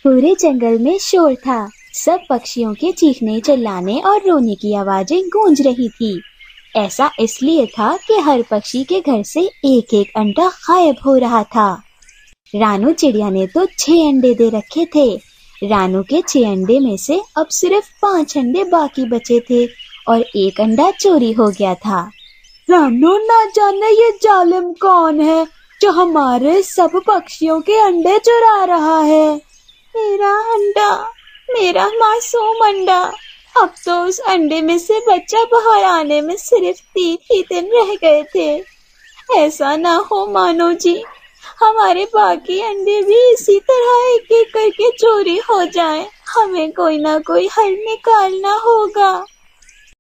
पूरे जंगल में शोर था। सब पक्षियों के चीखने, चिल्लाने और रोने की आवाजें गूंज रही थी। ऐसा इसलिए था कि हर पक्षी के घर से एक एक अंडा गायब हो रहा था। रानू चिड़िया ने तो 6 अंडे दे रखे थे। रानू के 6 अंडे में से अब सिर्फ 5 अंडे बाकी बचे थे और एक अंडा चोरी हो गया था। रानू, ना जाने ये जालिम कौन है जो हमारे सब पक्षियों के अंडे चुरा रहा है। मेरा अंडा, मेरा मासूम अंडा। अब तो उस अंडे में से बच्चा बाहर आने में सिर्फ 3 ही दिन रह गए थे। ऐसा ना हो मानो जी, हमारे बाकी अंडे भी इसी तरह एक एक करके चोरी हो जाएं। हमें कोई ना कोई हल निकालना होगा।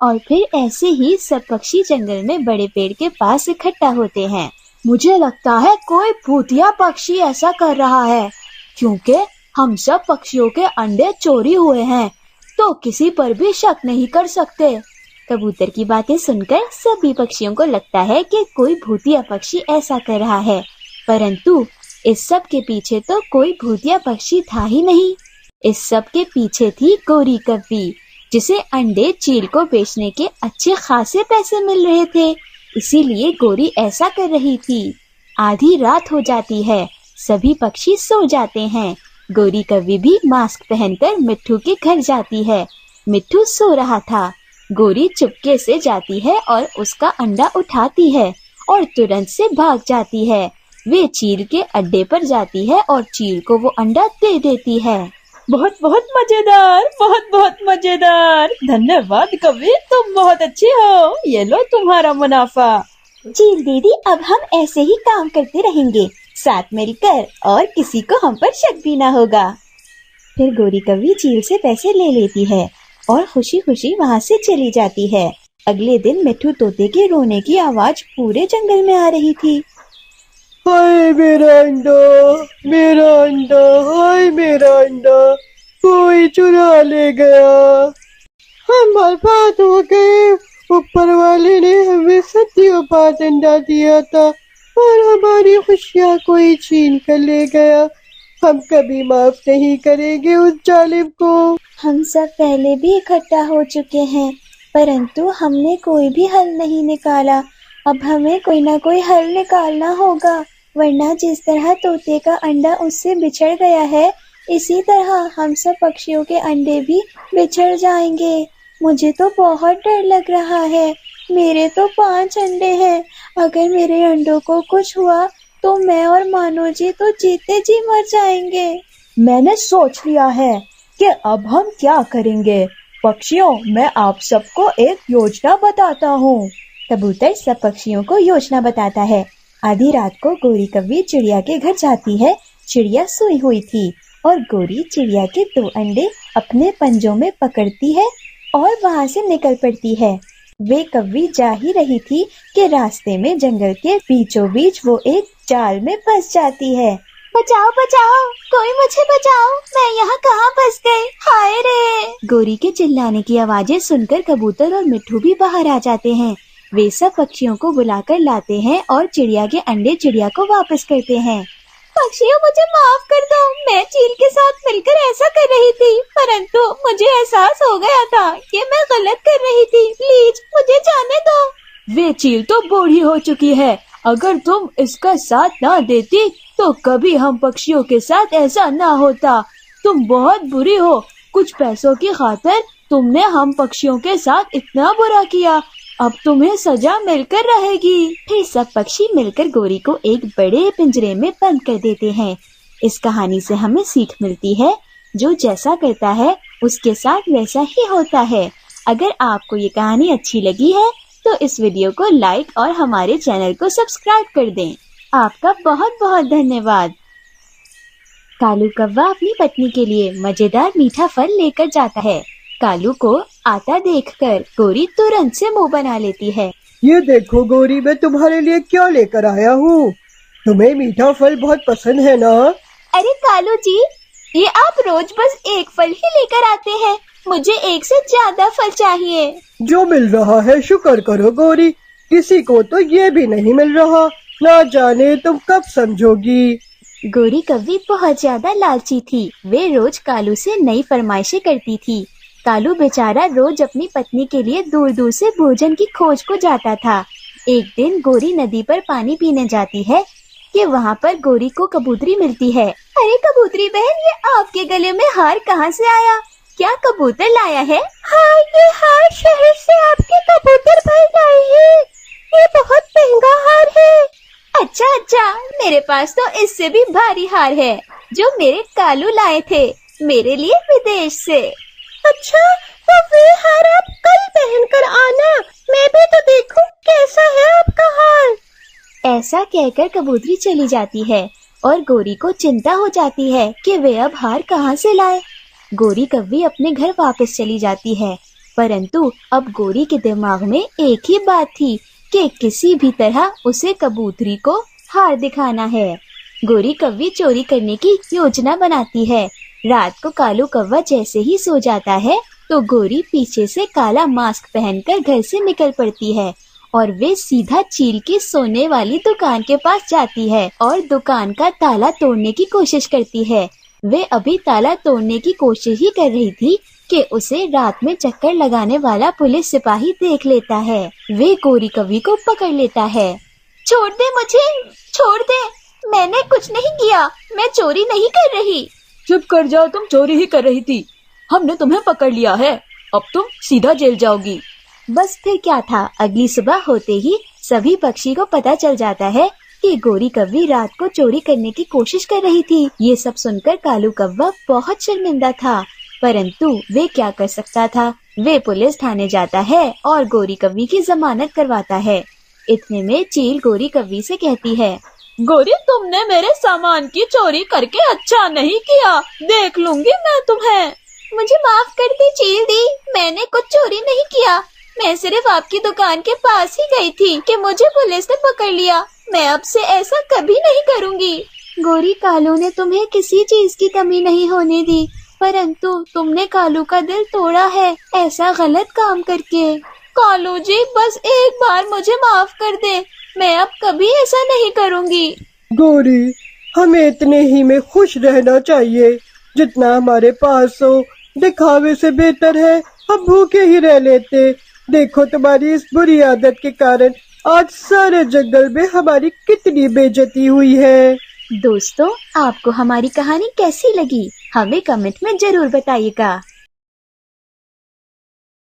और फिर ऐसे ही सब पक्षी जंगल में बड़े पेड़ के पास इकट्ठा होते हैं। मुझे लगता है कोई भूतिया पक्षी ऐसा कर रहा है, क्योंकि हम सब पक्षियों के अंडे चोरी हुए हैं तो किसी पर भी शक नहीं कर सकते। कबूतर की बातें सुनकर सभी पक्षियों को लगता है कि कोई भूतिया पक्षी ऐसा कर रहा है, परंतु इस सब के पीछे तो कोई भूतिया पक्षी था ही नहीं। इस सब के पीछे थी गोरी कव्वी, जिसे अंडे चील को बेचने के अच्छे खासे पैसे मिल रहे थे, इसीलिए गोरी ऐसा कर रही थी। आधी रात हो जाती है, सभी पक्षी सो जाते हैं। गोरी कव्वी भी मास्क पहनकर मिट्ठू के घर जाती है। मिट्ठू सो रहा था। गोरी चुपके से जाती है और उसका अंडा उठाती है और तुरंत से भाग जाती है। वे चील के अड्डे पर जाती है और चील को वो अंडा दे देती है। बहुत बहुत मजेदार, बहुत बहुत मजेदार। धन्यवाद कव्वी, तुम बहुत अच्छी हो। ये लो तुम्हारा मुनाफा। चील दीदी, अब हम ऐसे ही काम करते रहेंगे, साथ मिलकर, और किसी को हम पर शक भी ना होगा। फिर गोरी कव्वी चील से पैसे ले लेती है और खुशी खुशी वहाँ से चली जाती है। अगले दिन मिट्ठू तोते के रोने की आवाज पूरे जंगल में आ रही थी। हाय मेरा अंडा, मेरा अंडा, हाय मेरा अंडा, कोई चुरा ले गया। हम बर्बाद हो गए। ऊपर वाले ने हमें सदियों बाद अंडा दिया था और हमारी खुशियाँ कोई छीन कर ले गया। हम कभी माफ नहीं करेंगे उस जालिम को। हम सब पहले भी इकट्ठा हो चुके हैं, परंतु हमने कोई भी हल नहीं निकाला। अब हमें कोई ना कोई हल निकालना होगा, वरना जिस तरह तोते का अंडा उससे बिछड़ गया है, इसी तरह हम सब पक्षियों के अंडे भी बिछड़ जाएंगे। मुझे तो बहुत डर लग रहा है। मेरे तो 5 अंडे हैं। अगर मेरे अंडों को कुछ हुआ तो मैं और मानो जी तो जीते जी मर जाएंगे। मैंने सोच लिया है कि अब हम क्या करेंगे। पक्षियों, मैं आप सबको एक योजना बताता हूँ। कबूतर सब पक्षियों को योजना बताता है। आधी रात को गोरी कव्वी चिड़िया के घर जाती है। चिड़िया सोई हुई थी और गोरी चिड़िया के 2 अंडे अपने पंजों में पकड़ती है और वहाँ से निकल पड़ती है। वे कव्वी जा ही रही थी कि रास्ते में जंगल के बीचों बीच वो एक जाल में फंस जाती है। बचाओ बचाओ, कोई मुझे बचाओ, मैं यहाँ कहाँ फंस गई, हाय रे। गोरी के चिल्लाने की आवाजें सुनकर कबूतर और मिट्ठू भी बाहर आ जाते हैं। वे सब पक्षियों को बुलाकर लाते हैं और चिड़िया के अंडे चिड़िया को वापस करते हैं। पक्षियों, मुझे माफ कर दो, मैं चील के साथ मिलकर ऐसा कर रही थी, परंतु मुझे एहसास हो गया था कि मैं गलत कर रही थी। प्लीज मुझे जाने दो। वे चील तो बूढ़ी हो चुकी है। अगर तुम इसका साथ ना देती तो कभी हम पक्षियों के साथ ऐसा ना होता। तुम बहुत बुरी हो। कुछ पैसों की खातिर तुमने हम पक्षियों के साथ इतना बुरा किया। अब तुम्हें सजा मिलकर रहेगी। फिर सब पक्षी मिलकर गोरी को एक बड़े पिंजरे में बंद कर देते हैं। इस कहानी से हमें सीख मिलती है, जो जैसा करता है उसके साथ वैसा ही होता है। अगर आपको ये कहानी अच्छी लगी है तो इस वीडियो को लाइक और हमारे चैनल को सब्सक्राइब कर दें। आपका बहुत बहुत धन्यवाद। कालू कौवा अपनी पत्नी के लिए मजेदार मीठा फल लेकर जाता है। कालू को आता देखकर गोरी तुरंत से मुंह बना लेती है। ये देखो गोरी, मैं तुम्हारे लिए क्या लेकर आया हूँ। तुम्हें मीठा फल बहुत पसंद है ना? अरे कालू जी, ये आप रोज बस एक फल ही लेकर आते हैं। मुझे 1 से ज्यादा फल चाहिए। जो मिल रहा है शुक्र करो गोरी, किसी को तो ये भी नहीं मिल रहा। ना जाने तुम कब समझोगी। गोरी कव्वी बहुत ज्यादा लालची थी। वे रोज कालू से नई फरमाइशें करती थी। कालू बेचारा रोज अपनी पत्नी के लिए दूर दूर से भोजन की खोज को जाता था। एक दिन गोरी नदी पर पानी पीने जाती है कि वहाँ पर गोरी को कबूतरी मिलती है। अरे कबूतरी बहन, ये आपके गले में हार कहाँ से आया? क्या कबूतर लाया है? हाँ, ये हार शहर से आपके कबूतर भाई लाए हैं। ये बहुत महंगा हार है। अच्छा, मेरे पास तो इससे भी भारी हार है जो मेरे कालू लाए थे मेरे लिए विदेश से। अच्छा, तो वे हार आप कल पहन कर आना, मैं भी तो देखूं कैसा है आपका हार। ऐसा कहकर कबूतरी चली जाती है और गोरी को चिंता हो जाती है कि वे अब हार कहाँ से लाए। गोरी कव्वी अपने घर वापस चली जाती है, परंतु अब गोरी के दिमाग में एक ही बात थी कि किसी भी तरह उसे कबूतरी को हार दिखाना है। गोरी कव्वी चोरी करने की योजना बनाती है। रात को कालू कौवा जैसे ही सो जाता है तो गोरी पीछे से काला मास्क पहनकर घर से निकल पड़ती है और वे सीधा चील की सोने वाली दुकान के पास जाती है और दुकान का ताला तोड़ने की कोशिश करती है। वे अभी ताला तोड़ने की कोशिश ही कर रही थी कि उसे रात में चक्कर लगाने वाला पुलिस सिपाही देख लेता है। वे गोरी कव्वी को पकड़ लेता है। छोड़ दे मुझे, छोड़ दे, मैंने कुछ नहीं किया, मैं चोरी नहीं कर रही। चुप कर जाओ, तुम चोरी ही कर रही थी। हमने तुम्हें पकड़ लिया है, अब तुम सीधा जेल जाओगी। बस फिर क्या था, अगली सुबह होते ही सभी पक्षी को पता चल जाता है कि गोरी कव्वी रात को चोरी करने की कोशिश कर रही थी। ये सब सुनकर कालू कौवा बहुत शर्मिंदा था, परंतु वे क्या कर सकता था। वे पुलिस थाने जाता है और गोरी कव्वी की जमानत करवाता है। इतने में चील गोरी कव्वी से कहती है, गोरी, तुमने मेरे सामान की चोरी करके अच्छा नहीं किया, देख लूंगी मैं तुम्हें। मुझे माफ कर दी चील दी, मैंने कुछ चोरी नहीं किया। मैं सिर्फ आपकी दुकान के पास ही गई थी कि मुझे पुलिस ने पकड़ लिया। मैं अब से ऐसा कभी नहीं करूँगी। गोरी, कालू ने तुम्हें किसी चीज की कमी नहीं होने दी, परंतु तुमने कालू का दिल तोड़ा है ऐसा गलत काम करके। कालू जी, बस एक बार मुझे माफ कर दे, मैं अब कभी ऐसा नहीं करूँगी। गोरी, हमें इतने ही में खुश रहना चाहिए जितना हमारे पास हो। दिखावे से बेहतर है हम भूखे ही रह लेते। देखो, तुम्हारी इस बुरी आदत के कारण आज सारे जंगल में हमारी कितनी बेइज्जती हुई है। दोस्तों, आपको हमारी कहानी कैसी लगी हमें कमेंट में जरूर बताइएगा।